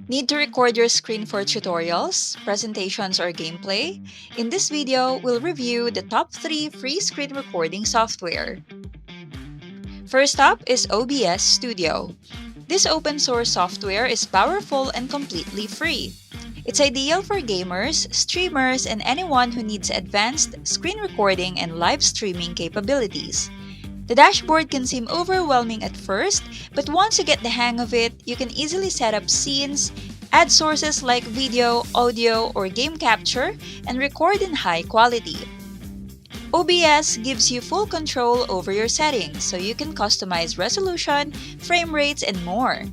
Need to record your screen for tutorials, presentations, or gameplay? In this video, we'll review the top 3 free screen recording software. First up is OBS Studio. This open source software is powerful and completely free. It's ideal for gamers, streamers, and anyone who needs advanced screen recording and live streaming capabilities. The dashboard can seem overwhelming at first, but once you get the hang of it, you can easily set up scenes, add sources like video, audio, or game capture, and record in high quality. OBS gives you full control over your settings, so you can customize resolution, frame rates, and more.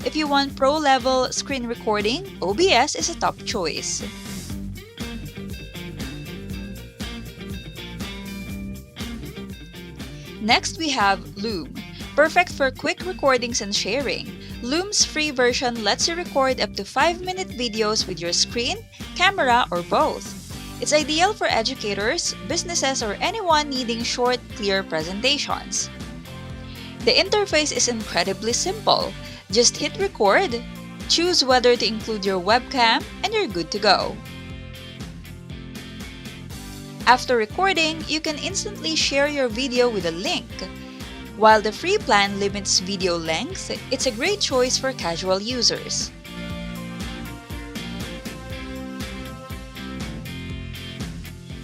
If you want pro-level screen recording, OBS is a top choice. Next, we have Loom, perfect for quick recordings and sharing. Loom's free version lets you record up to 5-minute videos with your screen, camera, or both. It's ideal for educators, businesses, or anyone needing short, clear presentations. The interface is incredibly simple. Just hit record, choose whether to include your webcam, and you're good to go. After recording, you can instantly share your video with a link. While the free plan limits video length, it's a great choice for casual users.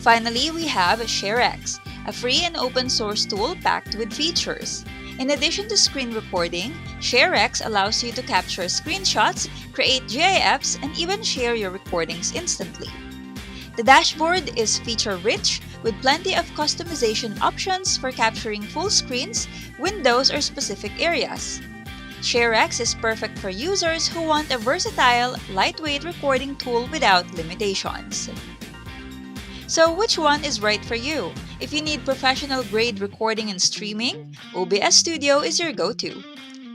Finally, we have ShareX, a free and open source tool packed with features. In addition to screen recording, ShareX allows you to capture screenshots, create GIFs, and even share your recordings instantly. The dashboard is feature-rich with plenty of customization options for capturing full screens, windows, or specific areas. ShareX is perfect for users who want a versatile, lightweight recording tool without limitations. So which one is right for you? If you need professional-grade recording and streaming, OBS Studio is your go-to.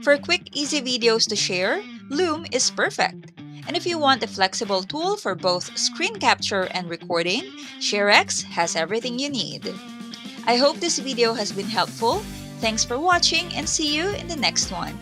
For quick, easy videos to share, Loom is perfect. And if you want a flexible tool for both screen capture and recording, ShareX has everything you need. I hope this video has been helpful. Thanks for watching and see you in the next one.